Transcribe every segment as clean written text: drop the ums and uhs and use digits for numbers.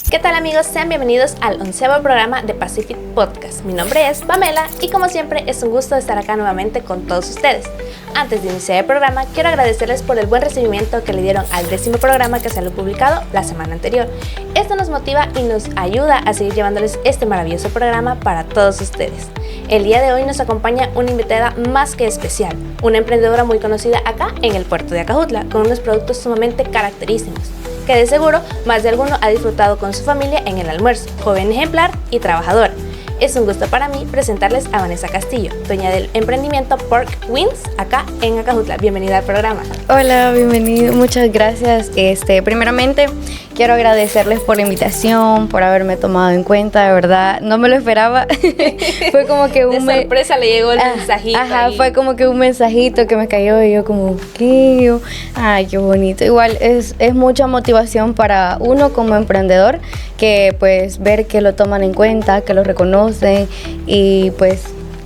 ¿Qué tal amigos? Sean bienvenidos al 11º programa de Pacific Podcast. Mi nombre es Pamela y como siempre es un gusto estar acá nuevamente con todos ustedes. Antes de iniciar el programa, quiero agradecerles por el buen recibimiento que le dieron al 10º programa que salió publicado la semana anterior. Esto nos motiva y nos ayuda a seguir llevándoles este maravilloso programa para todos ustedes. El día de hoy nos acompaña una invitada más que especial, una emprendedora muy conocida acá en el puerto de Acajutla, con unos productos sumamente característicos, que de seguro más de alguno ha disfrutado con su familia en el almuerzo, joven ejemplar y trabajadora. Es un gusto para mí presentarles a Vanessa Castillo, dueña del emprendimiento Pork Wings acá en Acajutla. Bienvenida al programa. Hola, bienvenido, muchas gracias. Primeramente quiero agradecerles por la invitación, por haberme tomado en cuenta, de verdad, no me lo esperaba. Fue como que de sorpresa le llegó el mensajito. Ajá, fue como que un mensajito que me cayó y yo como, ¿qué? Ay, qué bonito. Igual es mucha motivación para uno como emprendedor, que pues ver que lo toman en cuenta, que lo reconocen y pues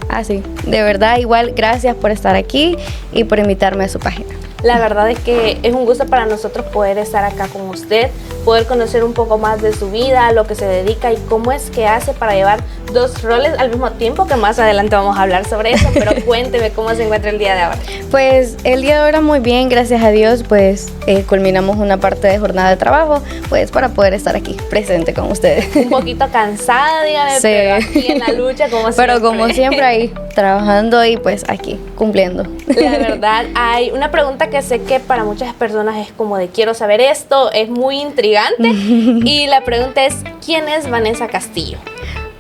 así. De verdad, igual gracias por estar aquí y por invitarme a su página. La verdad es que es un gusto para nosotros poder estar acá con usted, poder conocer un poco más de su vida, a lo que se dedica y cómo es que hace para llevar dos roles al mismo tiempo, que más adelante vamos a hablar sobre eso, pero cuénteme cómo se encuentra el día de ahora. Pues el día de ahora muy bien, gracias a Dios, pues culminamos una parte de jornada de trabajo, pues para poder estar aquí presente con ustedes. Un poquito cansada, dígame, sí, pero aquí en la lucha como siempre. Pero como siempre ahí, trabajando y pues aquí, cumpliendo. La verdad, hay una pregunta que sé que para muchas personas es como de quiero saber esto, es muy intrigante y la pregunta es ¿quién es Vanessa Castillo?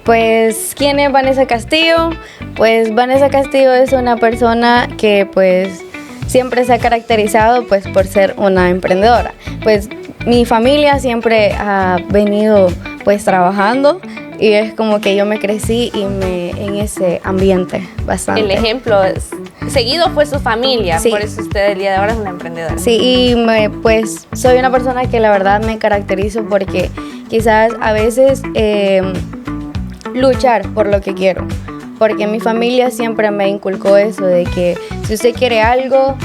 Pues, ¿quién es Vanessa Castillo? Pues Vanessa Castillo es una persona que pues siempre se ha caracterizado pues por ser una emprendedora. Pues mi familia siempre ha venido pues trabajando y es como que yo me crecí en ese ambiente bastante. El ejemplo seguido fue su familia, sí. Por eso usted el día de ahora es una emprendedora. Sí, y pues soy una persona que la verdad me caracterizo porque quizás a veces luchar por lo que quiero, porque mi familia siempre me inculcó eso de que si usted quiere algo,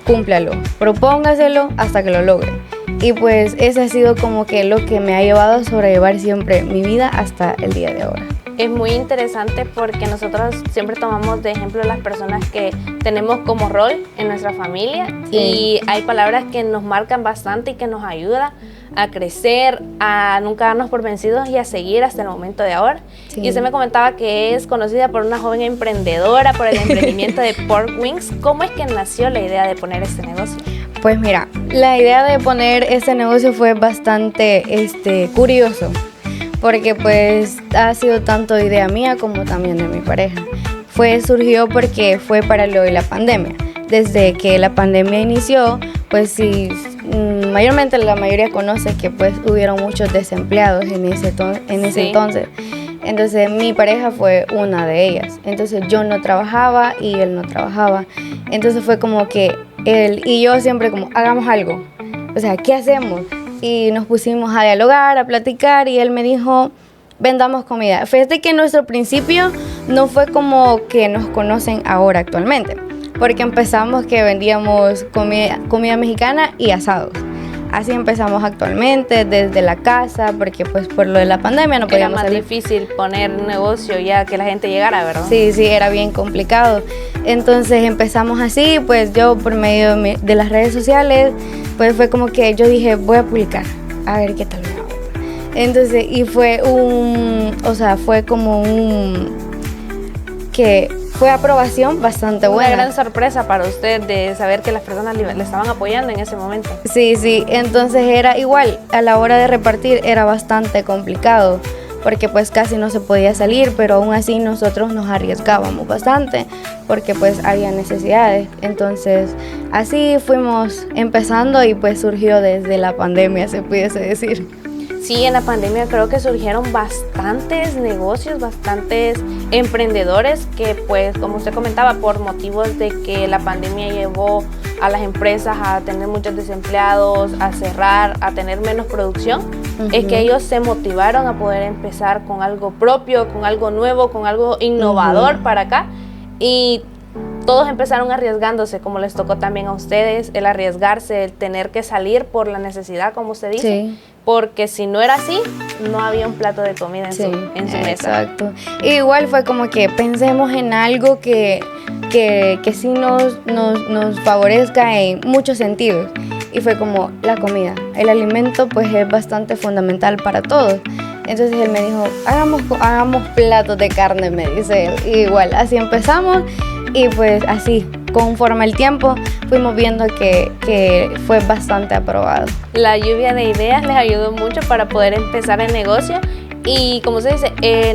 cúmplalo, propóngaselo hasta que lo logre. Y pues ese ha sido como que lo que me ha llevado a sobrellevar siempre mi vida hasta el día de ahora. Es muy interesante porque nosotros siempre tomamos de ejemplo las personas que tenemos como rol en nuestra familia, sí. Y hay palabras que nos marcan bastante y que nos ayudan a crecer, a nunca darnos por vencidos y a seguir hasta el momento de ahora. Sí. Y usted me comentaba que es conocida por una joven emprendedora, por el emprendimiento de Pork Wings. ¿Cómo es que nació la idea de poner este negocio? Pues mira, la idea de poner este negocio fue bastante curioso, porque pues ha sido tanto idea mía como también de mi pareja. Surgió porque fue para lo de la pandemia. Desde que la pandemia inició, pues sí, mayormente la mayoría conoce que pues hubieron muchos desempleados en ese sí. Entonces. Entonces mi pareja fue una de ellas. Entonces yo no trabajaba y él no trabajaba. Entonces fue como que él y yo siempre como, hagamos algo. O sea, ¿qué hacemos? Y nos pusimos a dialogar, a platicar y él me dijo, vendamos comida. Fíjate que nuestro principio no fue como que nos conocen ahora actualmente, porque empezamos que vendíamos comida mexicana y asados. Así empezamos actualmente, desde la casa, porque pues por lo de la pandemia no podíamos salir. Era más difícil poner un negocio ya que la gente llegara, ¿verdad? Sí, era bien complicado. Entonces empezamos así, pues yo por medio de las redes sociales, pues fue como que yo dije, voy a publicar, a ver qué tal me va. Entonces, y fue fue aprobación bastante buena. Una gran sorpresa para usted de saber que las personas le estaban apoyando en ese momento. Sí, entonces era igual, a la hora de repartir era bastante complicado, porque pues casi no se podía salir, pero aún así nosotros nos arriesgábamos bastante, porque pues había necesidades. Entonces así fuimos empezando y pues surgió desde la pandemia, se pudiese decir. Sí, en la pandemia creo que surgieron bastantes negocios, bastantes emprendedores que pues como usted comentaba, por motivos de que la pandemia llevó a las empresas a tener muchos desempleados, a cerrar, a tener menos producción, es que ellos se motivaron a poder empezar con algo propio, con algo nuevo, con algo innovador para acá y todos empezaron arriesgándose, como les tocó también a ustedes, el arriesgarse, el tener que salir por la necesidad, como usted dice. Sí. porque si no era así, no había un plato de comida en Sí, su mesa. exacto. Igual fue como que pensemos en algo que sí nos favorezca en muchos sentidos. Y fue como la comida. El alimento pues es bastante fundamental para todos. Entonces él me dijo, hagamos platos de carne, me dice él. Y igual, así empezamos y pues así, conforme el tiempo, fuimos viendo que fue bastante aprobado. La lluvia de ideas les ayudó mucho para poder empezar el negocio. Y como se dice,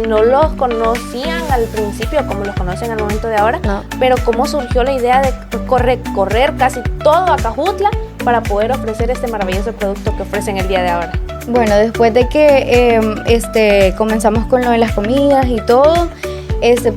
no los conocían al principio como los conocen al momento de ahora, No. pero cómo surgió la idea de correr casi todo Acajutla para poder ofrecer este maravilloso producto que ofrecen el día de ahora. Bueno, después de que comenzamos con lo de las comidas y todo,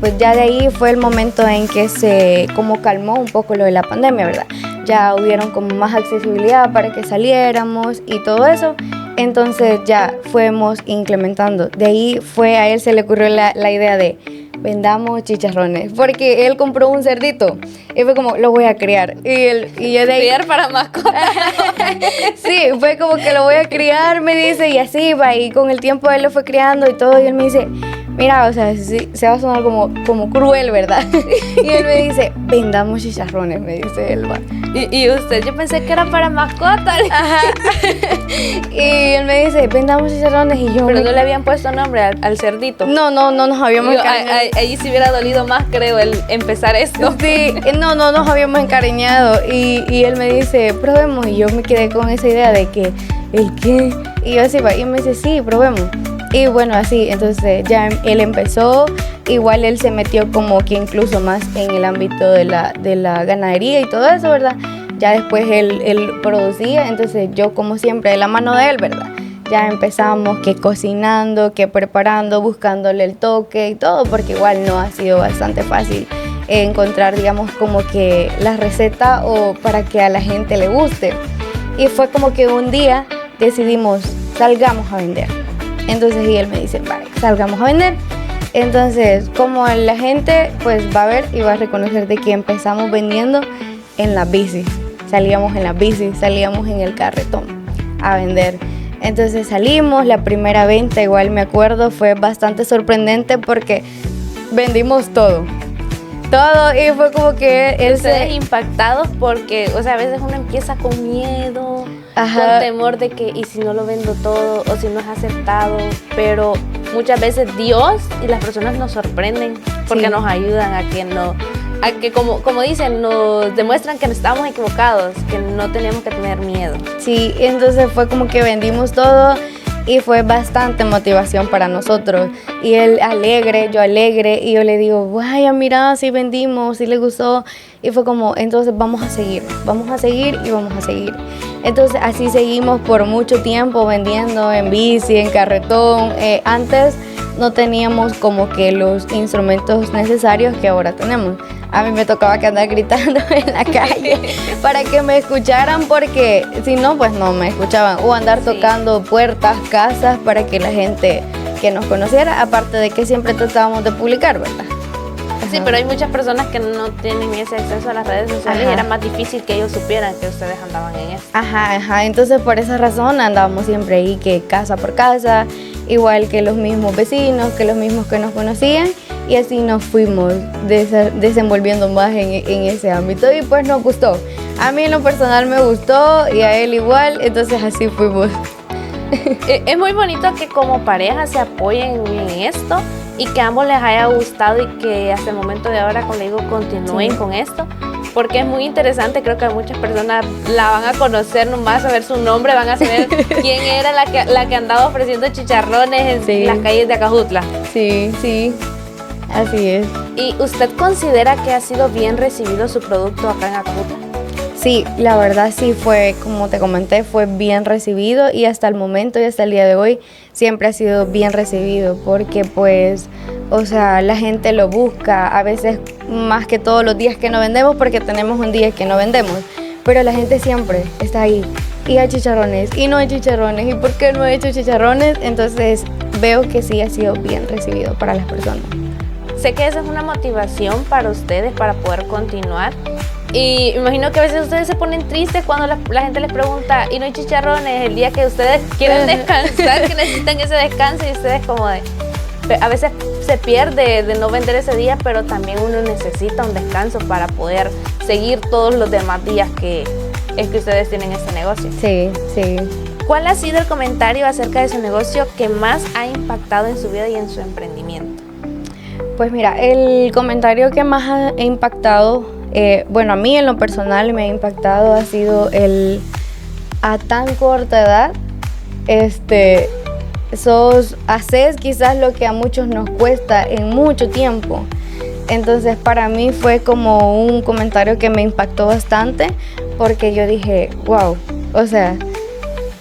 pues ya de ahí fue el momento en que se como calmó un poco lo de la pandemia, ¿verdad? Ya hubieron como más accesibilidad para que saliéramos y todo eso. Entonces ya fuimos implementando. De ahí a él se le ocurrió la idea de vendamos chicharrones, porque él compró un cerdito y fue como, lo voy a criar. Y yo de ahí, Criar para mascotas. sí, fue como que lo voy a criar, me dice, y así va. Y con el tiempo él lo fue criando y todo. Y él me dice, mira, o sea, sí, se va a sonar como cruel, ¿verdad? Y él me dice, vendamos chicharrones, me dice él, va. Y usted, yo pensé que era para mascotas. Ajá. Y él me dice, vendamos chicharrones. Y yo, Pero no le habían puesto nombre al cerdito. no nos habíamos encariñado. Ahí sí hubiera dolido más, creo, el empezar esto. Sí, no nos habíamos encariñado. Y él me dice, probemos. Y yo me quedé con esa idea de que, ¿el qué? Y yo así va. Y él me dice, sí, probemos. Y bueno, así, entonces ya él empezó. Igual él se metió como que incluso más en el ámbito de la ganadería y todo eso, ¿verdad? Ya después él producía, entonces yo como siempre de la mano de él, ¿verdad? Ya empezamos que cocinando, que preparando, buscándole el toque y todo, porque igual no ha sido bastante fácil encontrar, digamos, como que la receta o para que a la gente le guste. Y fue como que un día decidimos, salgamos a vender. Entonces y él me dice, vale, salgamos a vender. Entonces, como la gente pues va a ver y va a reconocer de que empezamos vendiendo en la bici. Salíamos en la bici, salíamos en el carretón a vender. Entonces salimos, la primera venta, igual me acuerdo, fue bastante sorprendente porque vendimos todo. Y fue como que él Ustedes impactados porque, o sea, a veces uno empieza con miedo, Ajá. con temor de que, ¿y si no lo vendo todo? O si no es aceptado. Pero muchas veces Dios y las personas nos sorprenden porque Sí. nos ayudan a que como dicen, nos demuestran que no estábamos equivocados, que no teníamos que tener miedo. Sí, entonces fue como que vendimos todo y fue bastante motivación para nosotros. Y él alegre, yo alegre, y yo le digo, vaya, mira, sí vendimos, sí le gustó. Y fue como, entonces vamos a seguir y vamos a seguir. Entonces así seguimos por mucho tiempo vendiendo en bici, en carretón. Antes no teníamos como que los instrumentos necesarios que ahora tenemos. A mí me tocaba que andar gritando en la calle para que me escucharan, porque si no, pues no me escuchaban. O andar tocando puertas, casas, para que la gente que nos conociera, aparte de que siempre tratábamos de publicar, ¿verdad? Sí, pero hay muchas personas que no tienen ese acceso a las redes sociales. Ajá. Y era más difícil que ellos supieran que ustedes andaban en eso. Ajá, entonces por esa razón andábamos siempre ahí, que casa por casa, igual que los mismos vecinos, que los mismos que nos conocían, y así nos fuimos desenvolviendo más en ese ámbito y pues nos gustó. A mí en lo personal me gustó y a él igual, entonces así fuimos. Es muy bonito que como pareja se apoyen en esto y que a ambos les haya gustado y que hasta el momento de ahora, como le digo, continúen Sí. con esto, porque es muy interesante. Creo que muchas personas la van a conocer nomás, a ver su nombre, van a saber quién era la que andaba ofreciendo chicharrones en Sí. las calles de Acajutla. Sí, así es. ¿Y usted considera que ha sido bien recibido su producto acá en Acajutla? Sí, la verdad sí fue, como te comenté, fue bien recibido y hasta el momento y hasta el día de hoy siempre ha sido bien recibido porque pues, o sea, la gente lo busca, a veces más que todos los días que no vendemos porque tenemos un día que no vendemos, pero la gente siempre está ahí y hay chicharrones y no hay chicharrones y ¿por qué no he hecho chicharrones? Entonces veo que sí ha sido bien recibido para las personas. Sé que esa es una motivación para ustedes para poder continuar. Y imagino que a veces ustedes se ponen tristes cuando la gente les pregunta, ¿y no hay chicharrones? El día que ustedes quieren descansar, que necesitan ese descanso, y ustedes como de... A veces se pierde de no vender ese día, pero también uno necesita un descanso para poder seguir todos los demás días que ustedes tienen este negocio. Sí, sí. ¿Cuál ha sido el comentario acerca de su negocio que más ha impactado en su vida y en su emprendimiento? Pues mira, el comentario que más ha impactado, bueno, a mí en lo personal me ha impactado, ha sido el a tan corta edad, haces quizás lo que a muchos nos cuesta en mucho tiempo. Entonces para mí fue como un comentario que me impactó bastante, porque yo dije, wow, o sea,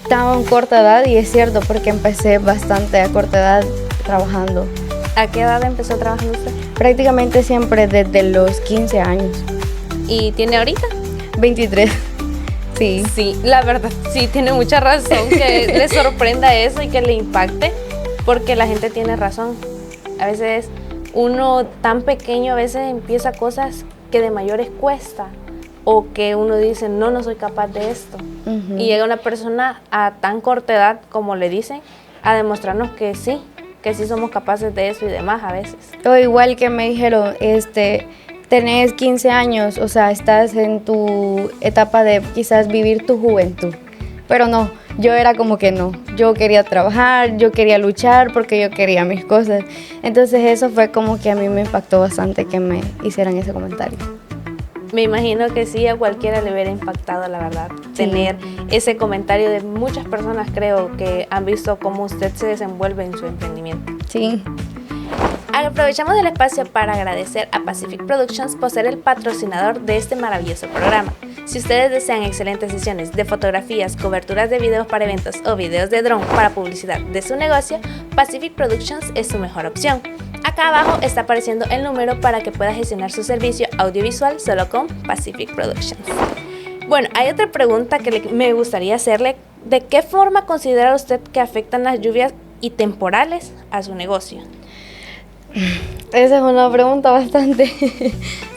tan corta edad, y es cierto porque empecé bastante a corta edad trabajando. ¿A qué edad empezó trabajando usted? Prácticamente siempre desde los 15 años. ¿Y tiene ahorita? 23. Sí. Sí, la verdad, sí, tiene mucha razón que le sorprenda eso y que le impacte, porque la gente tiene razón. A veces uno tan pequeño a veces empieza cosas que de mayores cuesta, o que uno dice, no soy capaz de esto. Uh-huh. Y llega una persona a tan corta edad, como le dicen, a demostrarnos que sí somos capaces de eso y demás a veces. O igual que me dijeron, tenés 15 años, o sea, estás en tu etapa de quizás vivir tu juventud. Pero no, yo era como que no. Yo quería trabajar, yo quería luchar porque yo quería mis cosas. Entonces eso fue como que a mí me impactó bastante que me hicieran ese comentario. Me imagino que sí, a cualquiera le hubiera impactado, la verdad, sí. Tener ese comentario de muchas personas, creo, que han visto cómo usted se desenvuelve en su emprendimiento. Sí. Aprovechamos el espacio para agradecer a Pacific Productions por ser el patrocinador de este maravilloso programa. Si ustedes desean excelentes sesiones de fotografías, coberturas de videos para eventos o videos de dron para publicidad de su negocio, Pacific Productions es su mejor opción. Acá abajo está apareciendo el número para que pueda gestionar su servicio audiovisual solo con Pacific Productions. Bueno, hay otra pregunta que me gustaría hacerle. ¿De qué forma considera usted que afectan las lluvias y temporales a su negocio? Esa es una pregunta bastante...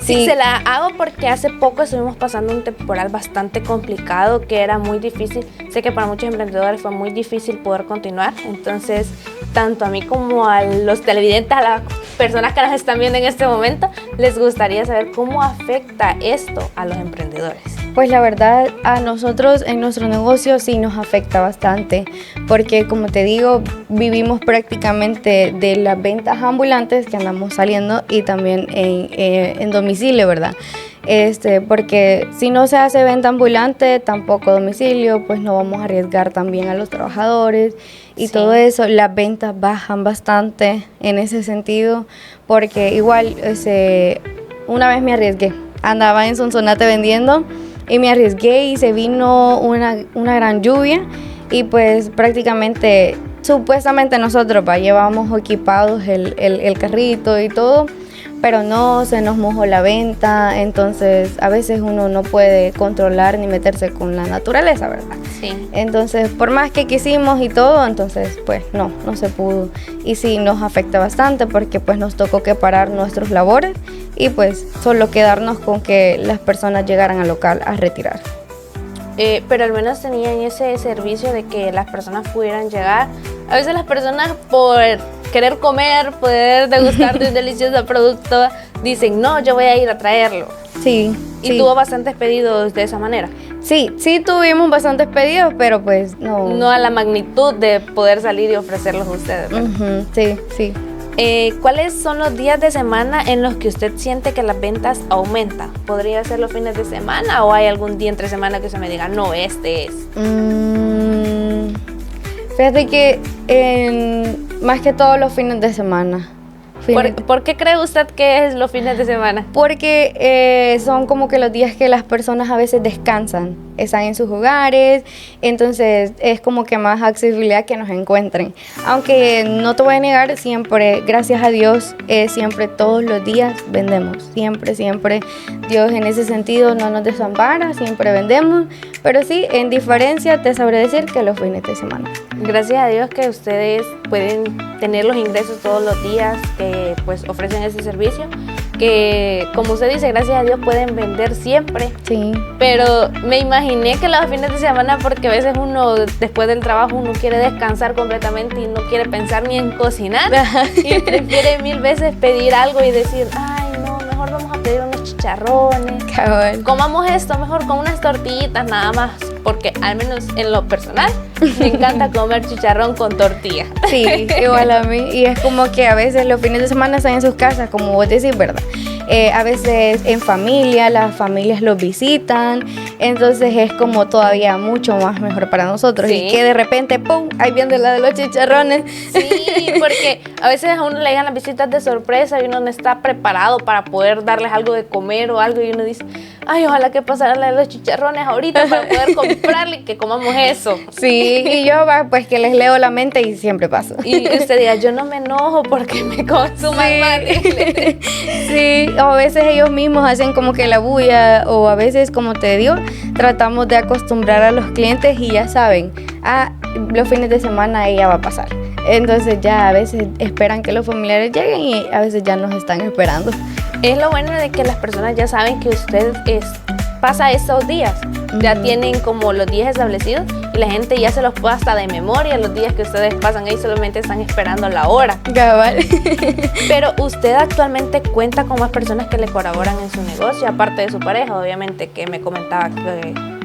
Sí, se la hago porque hace poco estuvimos pasando un temporal bastante complicado, que era muy difícil. Sé que para muchos emprendedores fue muy difícil poder continuar. Entonces, tanto a mí como a los televidentes, a las personas que nos están viendo en este momento, les gustaría saber cómo afecta esto a los emprendedores. Pues la verdad, a nosotros en nuestro negocio sí nos afecta bastante, porque como te digo, vivimos prácticamente de las ventas ambulantes que andamos saliendo y también en domicilio, ¿verdad? Porque si no se hace venta ambulante, tampoco domicilio, pues no vamos a arriesgar también a los trabajadores y sí. Todo eso, las ventas bajan bastante en ese sentido, porque igual una vez me arriesgué, andaba en Sonsonate vendiendo y me arriesgué y se vino una gran lluvia y pues prácticamente, supuestamente nosotros llevábamos equipados el carrito y todo, pero no, se nos mojó la venta, entonces a veces uno no puede controlar ni meterse con la naturaleza, ¿verdad? Sí. Entonces, por más que quisimos y todo, entonces pues no se pudo. Y sí, nos afecta bastante porque pues nos tocó que parar nuestros labores y pues solo quedarnos con que las personas llegaran al local a retirar. Pero al menos tenían ese servicio de que las personas pudieran llegar. A veces las personas por querer comer, poder degustar de un delicioso producto, dicen, no, yo voy a ir a traerlo. Sí. ¿Y sí. tuvo bastantes pedidos de esa manera? Sí tuvimos bastantes pedidos, pero pues no. No a la magnitud de poder salir y ofrecerlos a ustedes, ¿verdad? Uh-huh, sí. ¿Cuáles son los días de semana en los que usted siente que las ventas aumentan? ¿Podría ser los fines de semana o hay algún día entre semana que usted me diga, no, este es? Fíjate que más que todos los fines de semana. ¿Por qué cree usted que es los fines de semana? Porque son como que los días que las personas a veces descansan, están en sus hogares, entonces es como que más accesibilidad que nos encuentren. Aunque no te voy a negar, siempre, gracias a Dios, siempre todos los días vendemos, siempre. Dios en ese sentido no nos desampara, siempre vendemos, pero sí, en diferencia te sabré decir que los fines de semana. Gracias a Dios que ustedes pueden tener los ingresos todos los días que pues ofrecen ese servicio, que, como usted dice, gracias a Dios pueden vender siempre. Sí. Pero me imaginé que los fines de semana, porque a veces uno después del trabajo uno quiere descansar completamente y no quiere pensar ni en cocinar y prefiere 1000 veces pedir algo y decir, ay no, mejor vamos a pedir unos chicharrones. Cabal. Comamos esto mejor con unas tortillitas nada más, porque al menos en lo personal me encanta comer chicharrón con tortilla. Sí, igual a mí. Y es como que a veces los fines de semana están en sus casas, como vos decís, ¿verdad? A veces en familia, las familias los visitan, entonces es como todavía mucho más mejor para nosotros. Sí. Y que de repente, ¡pum!, ahí viene la de los chicharrones. Sí, porque a veces a uno le llegan las visitas de sorpresa y uno no está preparado para poder darles algo de comer o algo y uno dice, ay, ojalá que pasara la de los chicharrones ahorita para poder comprarle y que comamos eso. Sí, y yo pues que les leo la mente y siempre paso. Y usted diga, yo no me enojo porque me consuman más. Sí, o a veces ellos mismos hacen como que la bulla, o a veces, como te digo, tratamos de acostumbrar a los clientes y ya saben, los fines de semana ella va a pasar. Entonces ya a veces esperan que los familiares lleguen y a veces ya nos están esperando. Es lo bueno de que las personas ya saben que usted pasa esos días. Ya tienen como los días establecidos y la gente ya se los puede hasta de memoria los días que ustedes pasan ahí, solamente están esperando la hora. Cabal. Pero usted actualmente cuenta con más personas que le colaboran en su negocio, aparte de su pareja, obviamente, que me comentaba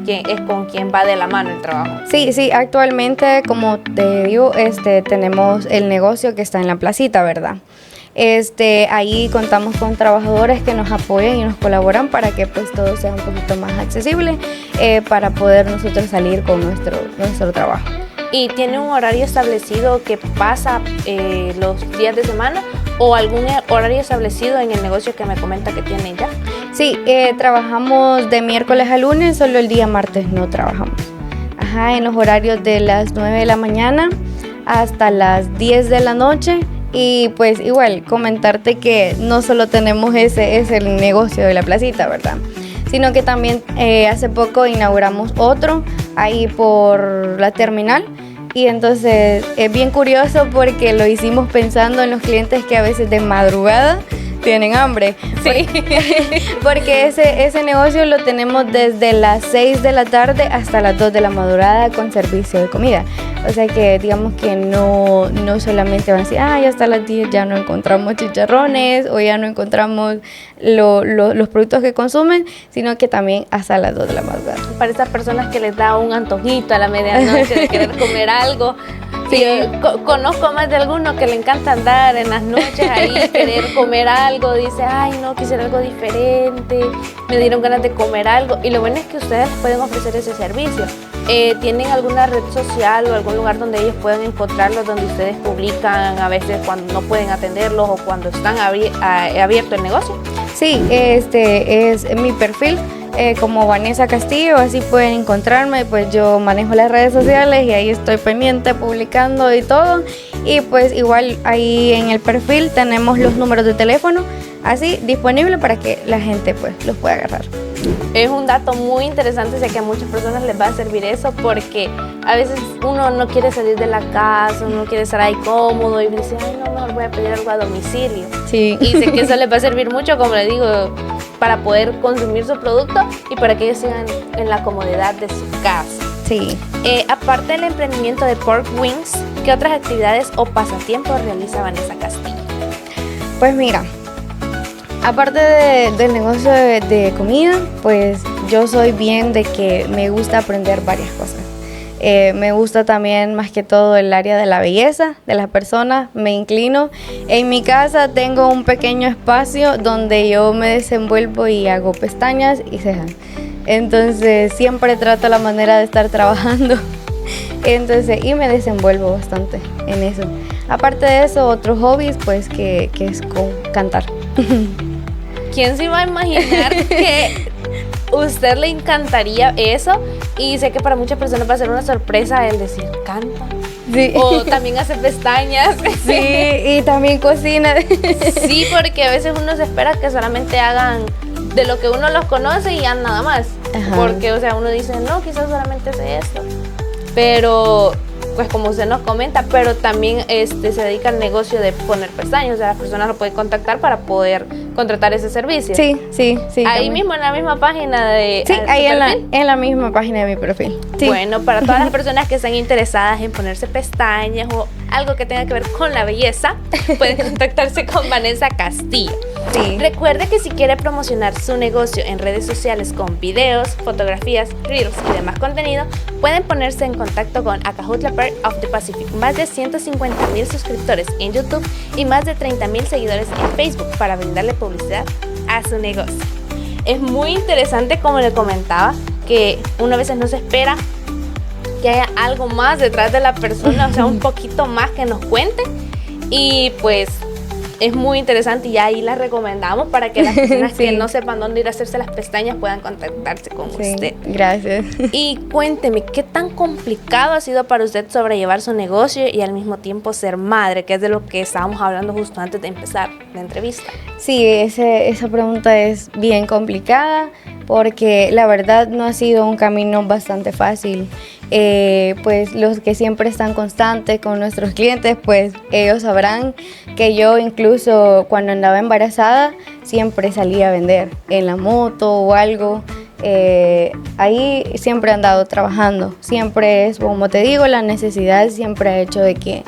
que es con quien va de la mano el trabajo. Sí, actualmente, como te digo, tenemos el negocio que está en la placita, ¿verdad? Ahí contamos con trabajadores que nos apoyan y nos colaboran para que pues todo sea un poquito más accesible para poder nosotros salir con nuestro trabajo. ¿Y tiene un horario establecido que pasa los días de semana o algún horario establecido en el negocio que me comenta que tiene ya? Sí, trabajamos de miércoles a lunes, solo el día martes no trabajamos. En los horarios de las 9 de la mañana hasta las 10 de la noche. Y pues igual, comentarte que no solo tenemos ese el negocio de la placita, ¿verdad? Sino que también hace poco inauguramos otro ahí por la terminal. Y entonces es bien curioso porque lo hicimos pensando en los clientes que a veces de madrugada tienen hambre. Sí. Porque ese negocio lo tenemos desde las 6 de la tarde hasta las 2 de la madrugada con servicio de comida. O sea que digamos que no solamente van a decir, ya hasta las 10 ya no encontramos chicharrones o ya no encontramos los productos que consumen, sino que también hasta las 2 de la madrugada. Para esas personas que les da un antojito a la medianoche de querer comer algo. Sí, conozco más de algunos que le encanta andar en las noches ahí, querer comer algo, dice, ay no, quisiera algo diferente, me dieron ganas de comer algo. Y lo bueno es que ustedes pueden ofrecer ese servicio. ¿Tienen alguna red social o algún lugar donde ellos puedan encontrarlos, donde ustedes publican a veces cuando no pueden atenderlos o cuando están abierto el negocio? Sí, es mi perfil. Como Vanessa Castillo, así pueden encontrarme, pues yo manejo las redes sociales y ahí estoy pendiente publicando y todo, y pues igual ahí en el perfil tenemos los números de teléfono así disponibles para que la gente pues los pueda agarrar. Es un dato muy interesante, sé que a muchas personas les va a servir eso porque a veces uno no quiere salir de la casa, uno quiere estar ahí cómodo y dice, ay no, mejor voy a pedir algo a domicilio. Sí. Y sé que eso les va a servir mucho, como le digo, para poder consumir su producto y para que ellos sigan en la comodidad de su casa. Sí. Aparte del emprendimiento de Pork Wings, ¿qué otras actividades o pasatiempos realiza Vanessa Castillo? Pues mira, aparte del negocio de comida, pues yo soy bien de que me gusta aprender varias cosas. Me gusta también más que todo el área de la belleza de las personas, me inclino. En mi casa tengo un pequeño espacio donde yo me desenvuelvo y hago pestañas y cejas. Entonces siempre trato la manera de estar trabajando. Y me desenvuelvo bastante en eso. Aparte de eso, otros hobbies pues que es cantar. ¿Quién se iba a imaginar que usted le encantaría eso? Y sé que para muchas personas va a ser una sorpresa el decir, canta. Sí. O también hace pestañas. Sí, y también cocina. Sí, porque a veces uno se espera que solamente hagan de lo que uno los conoce y ya nada más. Ajá. Porque, o sea, uno dice, no, quizás solamente hace esto. Pero pues como usted nos comenta, pero también se dedica al negocio de poner pestañas, o sea, las personas lo pueden contactar para poder contratar ese servicio. Sí. Ahí también. Mismo en la misma página de... Sí, ahí en la misma página de mi perfil. Sí. Bueno, para todas las personas que están interesadas en ponerse pestañas o algo que tenga que ver con la belleza, pueden contactarse con Vanessa Castillo. Sí. Recuerde que si quiere promocionar su negocio en redes sociales con videos, fotografías, reels y demás contenido, pueden ponerse en contacto con Acajutla Pearl of the Pacific. Más de 150,000 suscriptores en YouTube y más de 30,000 seguidores en Facebook para brindarle publicidad a su negocio. Es muy interesante, como le comentaba, que uno a veces no se espera que haya algo más detrás de la persona, o sea, un poquito más que nos cuente, y pues es muy interesante y ahí las recomendamos para que las personas que no sepan dónde ir a hacerse las pestañas puedan contactarse con usted. Gracias. Y cuénteme, ¿qué tan complicado ha sido para usted sobrellevar su negocio y al mismo tiempo ser madre, que es de lo que estábamos hablando justo antes de empezar la entrevista? Sí, esa pregunta es bien complicada porque la verdad no ha sido un camino bastante fácil. Pues los que siempre están constantes con nuestros clientes, pues ellos sabrán que yo incluso cuando andaba embarazada siempre salía a vender en la moto o algo. Ahí siempre he andado trabajando, siempre es, como te digo, la necesidad siempre ha hecho de que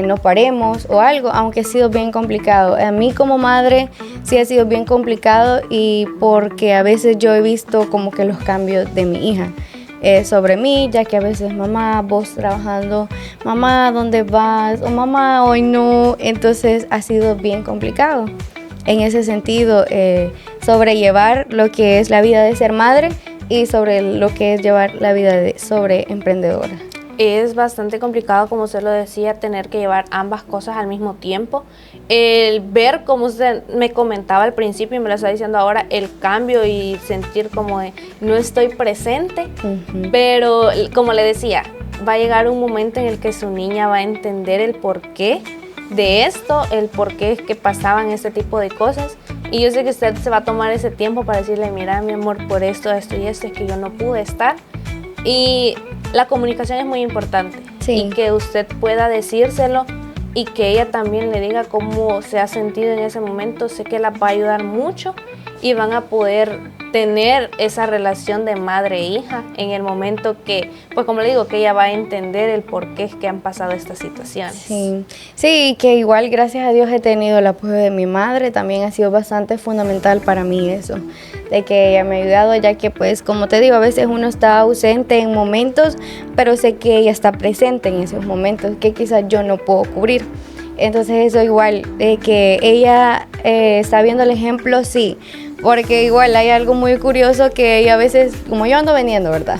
no paremos o algo, aunque ha sido bien complicado. A mí como madre sí ha sido bien complicado, y porque a veces yo he visto como que los cambios de mi hija sobre mí, ya que a veces mamá, vos trabajando, mamá, ¿dónde vas? O mamá, hoy no. Entonces ha sido bien complicado en ese sentido, sobrellevar lo que es la vida de ser madre y sobre lo que es llevar la vida de sobre emprendedora. Es bastante complicado, como usted lo decía, tener que llevar ambas cosas al mismo tiempo. El ver, como usted me comentaba al principio y me lo está diciendo ahora, el cambio y sentir como de no estoy presente. Pero como le decía, va a llegar un momento en el que su niña va a entender el porqué de esto, el porqué es que pasaban este tipo de cosas. Y yo sé que usted se va a tomar ese tiempo para decirle, mira mi amor, por esto, esto y esto es que yo no pude estar. Y la comunicación es muy importante, y que usted pueda decírselo y que ella también le diga cómo se ha sentido en ese momento. Sé que la va a ayudar mucho y van a poder tener esa relación de madre e hija en el momento que, pues como le digo, que ella va a entender el por qué es que han pasado estas situaciones. Sí, que igual gracias a Dios he tenido el apoyo de mi madre, también ha sido bastante fundamental para mí eso, de que ella me ha ayudado, ya que pues como te digo, a veces uno está ausente en momentos, pero sé que ella está presente en esos momentos que quizás yo no puedo cubrir. Entonces eso igual, que ella está viendo el ejemplo, sí, porque igual hay algo muy curioso que ella a veces, como yo ando vendiendo, ¿verdad?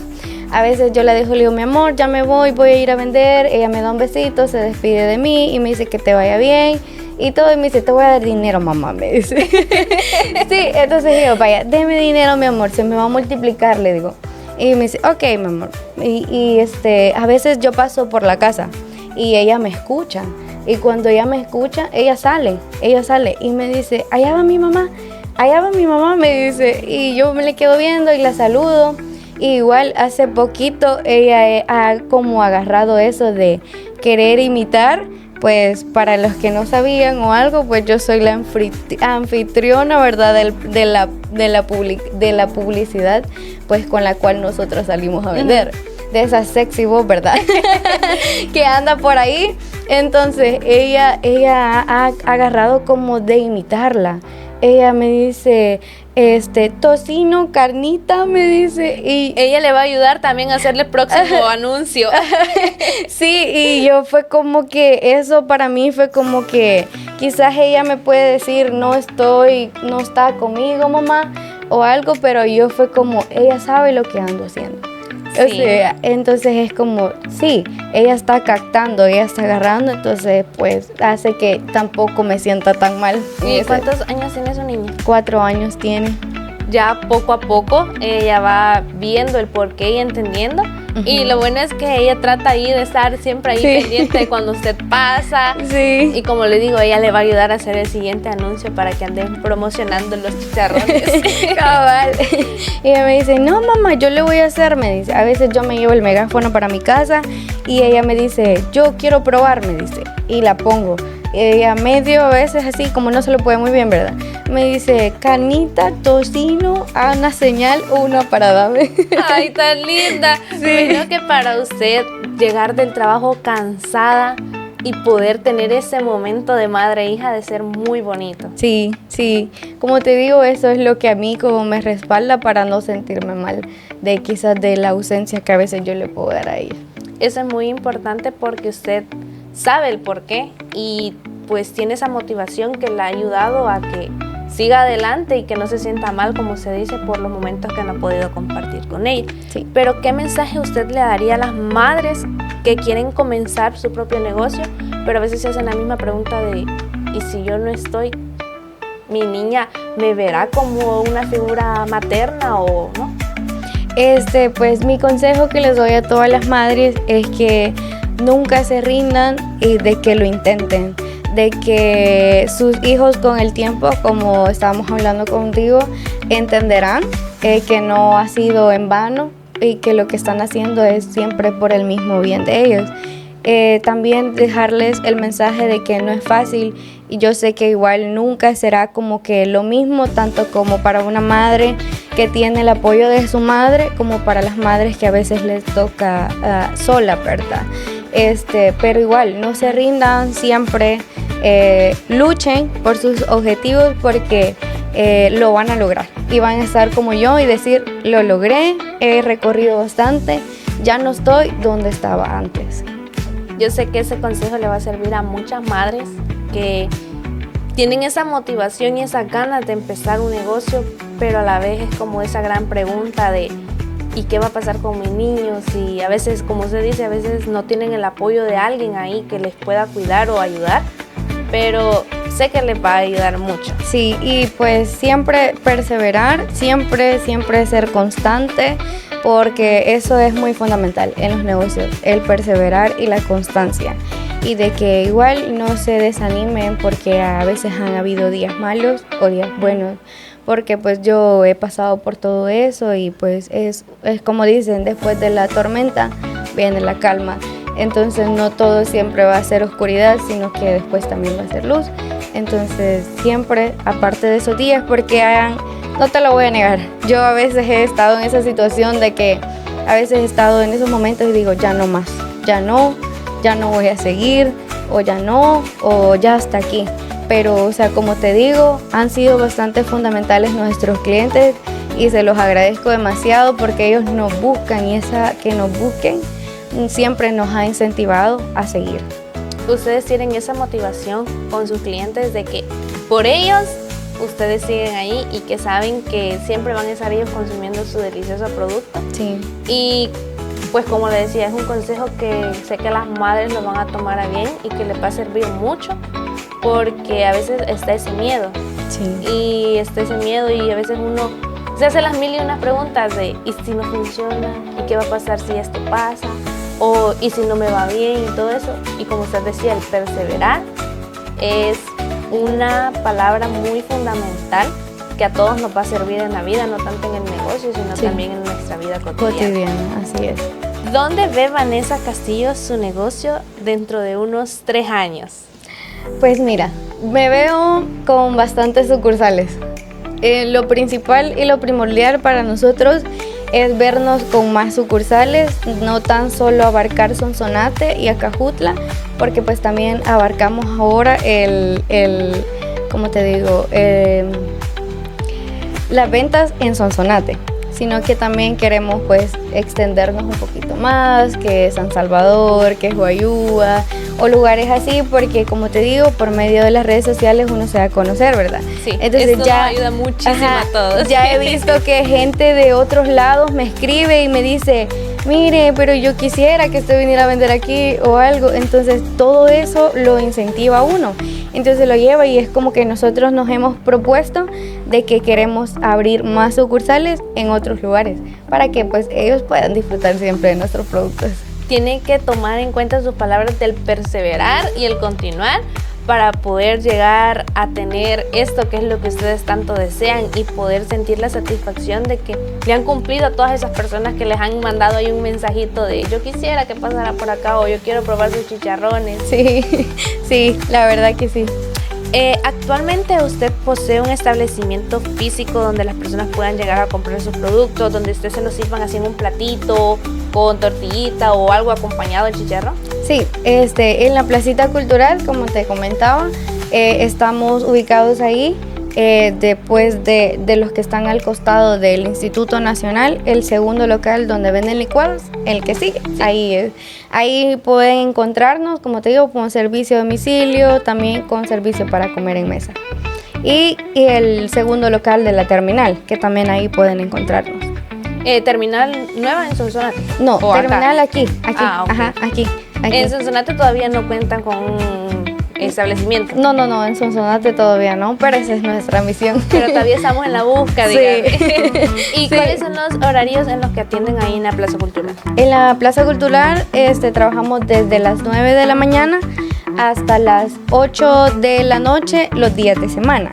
A veces yo le digo, mi amor, ya me voy a ir a vender, ella me da un besito, se despide de mí y me dice que te vaya bien y todo, y me dice, te voy a dar dinero, mamá, me dice. Sí, entonces digo, vaya, deme dinero, mi amor, se me va a multiplicar, le digo. Y me dice, ok, mi amor. Y a veces yo paso por la casa y ella me escucha. Y cuando ella me escucha, ella sale y me dice, allá va mi mamá, me dice. Y yo me le quedo viendo y la saludo. Y igual hace poquito ella ha como agarrado eso de querer imitar. Pues para los que no sabían o algo, pues yo soy la anfitriona, ¿verdad? De la publicidad, pues con la cual nosotros salimos a vender. De esa sexy voz, ¿verdad? Que anda por ahí. Entonces ella ha agarrado como de imitarla. Ella me dice, tocino, carnita, me dice, y ella le va a ayudar también a hacerle el próximo anuncio. Sí, y yo fue como que eso para mí fue como que quizás ella me puede decir, no está conmigo, mamá, o algo, pero yo fue como, ella sabe lo que ando haciendo. Sí. O sea, entonces es como, sí, ella está captando, ella está agarrando, entonces pues hace que tampoco me sienta tan mal. ¿Y cuántos años tiene su niña? 4 años tiene. Ya poco a poco ella va viendo el porqué y entendiendo, Y lo bueno es que ella trata ahí de estar siempre ahí pendiente de cuando usted pasa. Sí. Y como le digo, ella le va a ayudar a hacer el siguiente anuncio para que anden promocionando los chicharrones. Cabal. Y ella me dice, no mamá, yo le voy a hacer, me dice. A veces yo me llevo el megáfono para mi casa y ella me dice, yo quiero probar, me dice. Y la pongo. Ella medio a veces así, como no se lo puede muy bien, ¿verdad? Me dice, canita, tocino, a una señal o una para darme. Ay, tan linda. Sí. Me imagino que para usted llegar del trabajo cansada y poder tener ese momento de madre e hija de ser muy bonito. Sí, sí. Como te digo, eso es lo que a mí como me respalda para no sentirme mal de quizás de la ausencia que a veces yo le puedo dar a ella. Eso es muy importante porque usted sabe el por qué y pues tiene esa motivación que le ha ayudado a que siga adelante y que no se sienta mal, como se dice, por los momentos que no ha podido compartir con ella. Sí. Pero ¿qué mensaje usted le daría a las madres que quieren comenzar su propio negocio, pero a veces se hacen la misma pregunta de ¿y si yo no estoy? ¿Mi niña me verá como una figura materna o no? Pues mi consejo que les doy a todas las madres es que nunca se rindan y de que lo intenten, de que sus hijos con el tiempo, como estábamos hablando contigo, entenderán que no ha sido en vano y que lo que están haciendo es siempre por el mismo bien de ellos. También dejarles el mensaje de que no es fácil y yo sé que igual nunca será como que lo mismo tanto como para una madre que tiene el apoyo de su madre como para las madres que a veces les toca sola, ¿verdad? Pero igual no se rindan, siempre luchen por sus objetivos porque lo van a lograr y van a estar como yo y decir lo logré, he recorrido bastante, ya no estoy donde estaba antes. Yo sé que ese consejo le va a servir a muchas madres que tienen esa motivación y esas ganas de empezar un negocio, pero a la vez es como esa gran pregunta de ¿y qué va a pasar con mis niños? Y a veces, como usted dice, a veces no tienen el apoyo de alguien ahí que les pueda cuidar o ayudar, pero sé que les va a ayudar mucho. Sí, y pues siempre perseverar, siempre ser constante, porque eso es muy fundamental en los negocios, el perseverar y la constancia. Y de que igual no se desanimen porque a veces han habido días malos o días buenos, porque pues yo he pasado por todo eso y pues es como dicen, después de la tormenta viene la calma. Entonces no todo siempre va a ser oscuridad, sino que después también va a ser luz. Entonces siempre, aparte de esos días, porque no te lo voy a negar, yo a veces he estado en esa situación de que a veces he estado en esos momentos y digo ya no más, ya no voy a seguir, o ya no, o ya hasta aquí. Pero, o sea, como te digo, han sido bastante fundamentales nuestros clientes y se los agradezco demasiado porque ellos nos buscan y esa que nos busquen siempre nos ha incentivado a seguir. Ustedes tienen esa motivación con sus clientes de que por ellos ustedes siguen ahí y que saben que siempre van a estar ellos consumiendo su delicioso producto. Sí. Y pues como le decía, es un consejo que sé que las madres lo van a tomar a bien y que les va a servir mucho porque a veces está ese miedo. Sí. Y está ese miedo y a veces uno se hace las mil y unas preguntas de ¿y si no funciona? ¿Y qué va a pasar si esto pasa? O ¿y si no me va bien? Y todo eso. Y como usted decía, el perseverar es una palabra muy fundamental que a todos nos va a servir en la vida, no tanto en el negocio, sino también en nuestra vida cotidiana. Así es. ¿Dónde ve Vanessa Castillo su negocio dentro de unos 3 años? Pues mira, me veo con bastantes sucursales. Lo principal y lo primordial para nosotros es vernos con más sucursales, no tan solo abarcar Sonsonate y Acajutla, porque pues también abarcamos ahora ¿cómo te digo? Las ventas en Sonsonate, sino que también queremos pues extendernos un poquito más, que San Salvador, que Huayúa o lugares así, porque como te digo, por medio de las redes sociales uno se va a conocer, ¿verdad? Sí, entonces esto ya nos ayuda muchísimo a todos. Ya he visto que gente de otros lados me escribe y me dice, mire, pero yo quisiera que usted viniera a vender aquí o algo. Entonces todo eso lo incentiva a uno entonces lo lleva y es como que nosotros nos hemos propuesto de que queremos abrir más sucursales en otros lugares para que pues ellos puedan disfrutar siempre de nuestros productos. Tienen que tomar en cuenta sus palabras del perseverar y el continuar para poder llegar a tener esto que es lo que ustedes tanto desean y poder sentir la satisfacción de que le han cumplido a todas esas personas que les han mandado ahí un mensajito de yo quisiera que pasara por acá o yo quiero probar sus chicharrones. Sí, la verdad que sí. Actualmente usted posee un establecimiento físico donde las personas puedan llegar a comprar sus productos, donde usted se los sirvan así en un platito con tortillita o algo acompañado de chicharrón. Sí, en la Placita Cultural, como te comentaba, estamos ubicados ahí. Después de los que están al costado del Instituto Nacional, el segundo local donde venden licuados, el que sigue, sí. Ahí pueden encontrarnos, como te digo, con servicio a domicilio, también con servicio para comer en mesa. Y el segundo local de la terminal, que también ahí pueden encontrarnos. ¿Terminal nueva en Sonsonate? No, terminal acá? aquí. Ah, okay. Ajá, aquí. En Sonsonate todavía no cuentan con un establecimiento. No, en Sonsonate todavía no, pero esa es nuestra misión. Pero todavía estamos en la búsqueda, sí. ¿Y sí. ¿Cuáles son los horarios en los que atienden ahí en la Plaza Cultural? En la Plaza Cultural trabajamos desde las 9 de la mañana hasta las 8 de la noche los días de semana.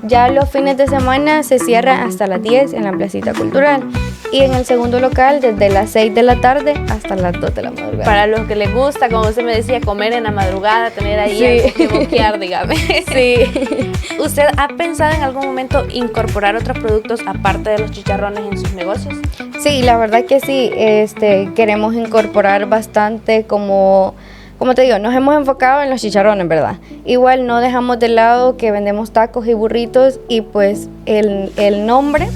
Ya los fines de semana se cierra hasta las 10 en la Placita Cultural. Y en el segundo local desde las 6 de la tarde hasta las 2 de la madrugada. Para los que les gusta, como usted me decía, comer en la madrugada, tener ahí algo que boquear, dígame. Sí. ¿Usted ha pensado en algún momento incorporar otros productos aparte de los chicharrones en sus negocios? Sí, la verdad que sí. Queremos incorporar bastante como te digo, nos hemos enfocado en los chicharrones, ¿verdad? Igual no dejamos de lado que vendemos tacos y burritos y pues el nombre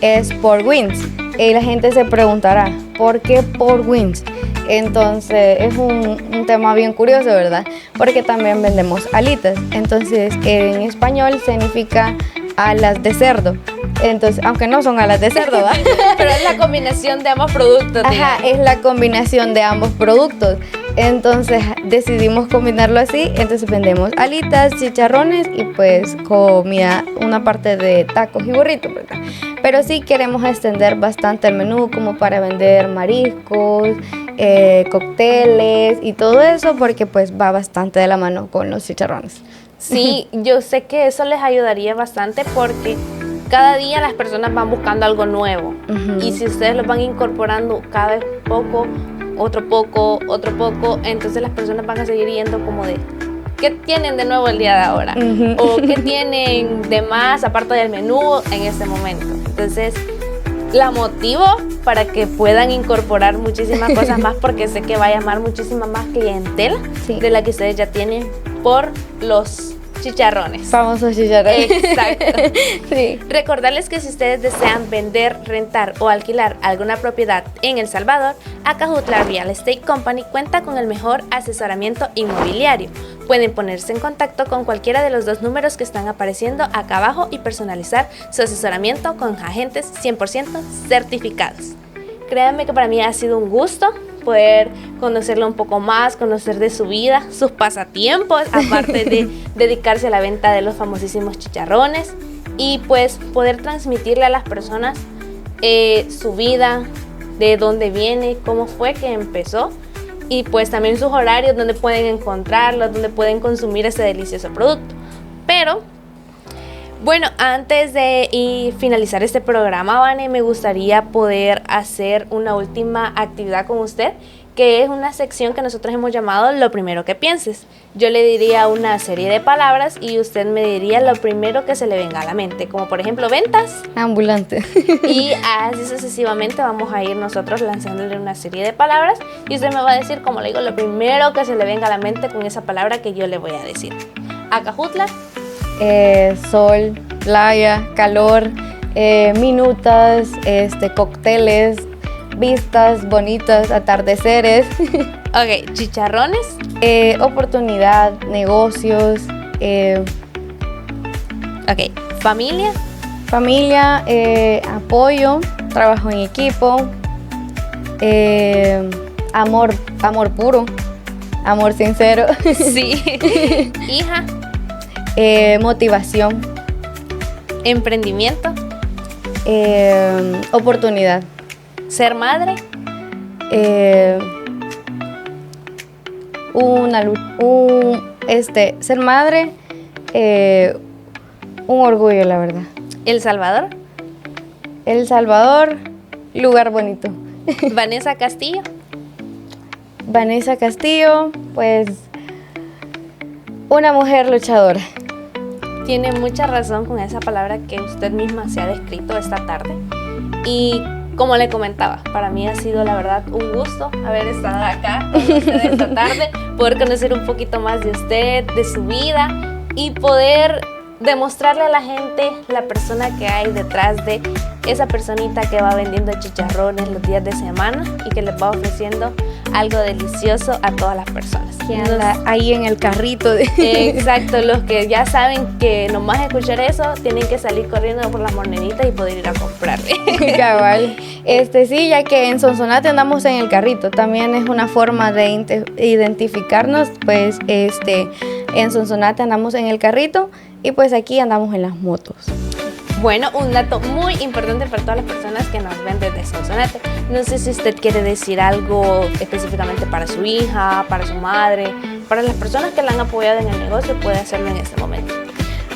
es Pork Wings. Y la gente se preguntará, ¿por qué Pork Wings? Entonces es un tema bien curioso, ¿verdad? Porque también vendemos alitas. Entonces en español significa alas de cerdo. Entonces, aunque no son alas de cerdo, ¿verdad? Pero es la combinación de ambos productos. Ajá, es la combinación de ambos productos. Entonces decidimos combinarlo así. Entonces vendemos alitas, chicharrones y pues comida, una parte de tacos y burritos, ¿verdad? Pero sí queremos extender bastante el menú como para vender mariscos, cócteles y todo eso porque pues va bastante de la mano con los chicharrones. Sí, yo sé que eso les ayudaría bastante porque cada día las personas van buscando algo nuevo. Y si ustedes lo van incorporando cada vez otro poco, entonces las personas van a seguir yendo como de ¿qué tienen de nuevo el día de ahora? O ¿qué tienen de más aparte del menú en ese momento? Entonces la motivo para que puedan incorporar muchísimas cosas más porque sé que va a llamar muchísima más clientela de la que ustedes ya tienen por los chicharrones. Famosos chicharrones. Exacto. Sí. Recordarles que si ustedes desean vender, rentar o alquilar alguna propiedad en El Salvador, Acajutla Real Estate Company cuenta con el mejor asesoramiento inmobiliario. Pueden ponerse en contacto con cualquiera de los dos números que están apareciendo acá abajo y personalizar su asesoramiento con agentes 100% certificados. Créanme que para mí ha sido un gusto poder conocerlo un poco más, conocer de su vida, sus pasatiempos, aparte de dedicarse a la venta de los famosísimos chicharrones y pues poder transmitirle a las personas su vida, de dónde viene, cómo fue que empezó y pues también sus horarios, donde pueden encontrarlos, donde pueden consumir ese delicioso producto. Pero bueno, antes de finalizar este programa, Vane, me gustaría poder hacer una última actividad con usted, que es una sección que nosotros hemos llamado Lo Primero que Pienses. Yo le diría una serie de palabras y usted me diría lo primero que se le venga a la mente, como por ejemplo ventas. Ambulante. Y así sucesivamente vamos a ir nosotros lanzándole una serie de palabras y usted me va a decir, como le digo, lo primero que se le venga a la mente con esa palabra que yo le voy a decir. Acajutla. Sol, playa, calor, minutas, cócteles, vistas bonitas, atardeceres. Ok, chicharrones. Oportunidad, negocios. Ok, familia. Familia, apoyo, trabajo en equipo, amor puro, amor sincero. Sí. Hija. Motivación. Emprendimiento. Oportunidad. Ser madre. Ser madre, un orgullo, la verdad. El Salvador. El Salvador, lugar bonito. Vanessa Castillo. Vanessa Castillo, pues una mujer luchadora. Tiene mucha razón con esa palabra que usted misma se ha descrito esta tarde. Y como le comentaba, para mí ha sido la verdad un gusto haber estado acá con usted esta tarde, poder conocer un poquito más de usted, de su vida y poder demostrarle a la gente la persona que hay detrás de esa personita que va vendiendo chicharrones los días de semana y que les va ofreciendo algo delicioso a todas las personas. Que anda ahí en el carrito. Exacto, los que ya saben que nomás escuchar eso tienen que salir corriendo por las moneditas y poder ir a comprarle. Cabal. Sí, ya que en Sonsonate andamos en el carrito, también es una forma de identificarnos, pues en Sonsonate andamos en el carrito y pues aquí andamos en las motos. Bueno, un dato muy importante para todas las personas que nos ven desde Sonsonate. No sé si usted quiere decir algo específicamente para su hija, para su madre, para las personas que la han apoyado en el negocio, puede hacerlo en este momento.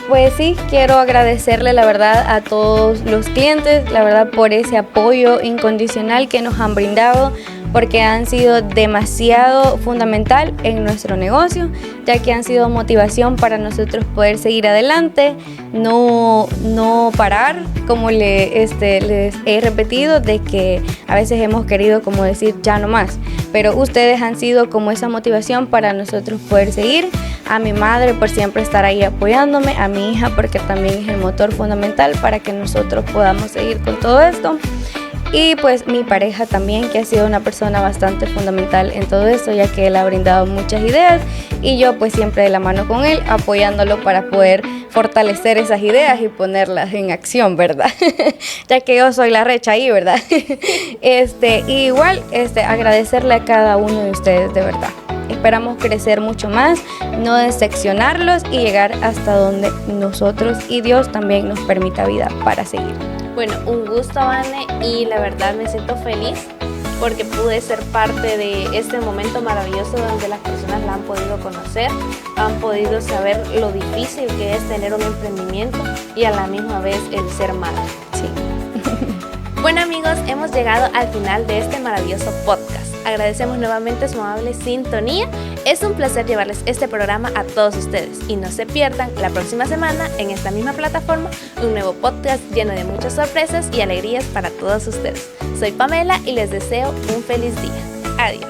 Pues sí, quiero agradecerle la verdad a todos los clientes, la verdad por ese apoyo incondicional que nos han brindado, porque han sido demasiado fundamental en nuestro negocio, ya que han sido motivación para nosotros poder seguir adelante, no parar, como les he repetido, de que a veces hemos querido como decir ya no más, pero ustedes han sido como esa motivación para nosotros poder seguir, a mi madre por siempre estar ahí apoyándome, a mi hija porque también es el motor fundamental para que nosotros podamos seguir con todo esto. Y pues mi pareja también, que ha sido una persona bastante fundamental en todo esto, ya que él ha brindado muchas ideas y yo pues siempre de la mano con él, apoyándolo para poder fortalecer esas ideas y ponerlas en acción, ¿verdad? Ya que yo soy la recha ahí, ¿verdad? Igual agradecerle a cada uno de ustedes, de verdad. Esperamos crecer mucho más, no decepcionarlos y llegar hasta donde nosotros y Dios también nos permita vida para seguir. Bueno, un gusto, Vane, y la verdad me siento feliz porque pude ser parte de este momento maravilloso donde las personas la han podido conocer, han podido saber lo difícil que es tener un emprendimiento y a la misma vez el ser madre. Sí. Bueno amigos, hemos llegado al final de este maravilloso podcast. Agradecemos nuevamente su amable sintonía. Es un placer llevarles este programa a todos ustedes y no se pierdan la próxima semana en esta misma plataforma un nuevo podcast lleno de muchas sorpresas y alegrías para todos ustedes. Soy Pamela y les deseo un feliz día. Adiós.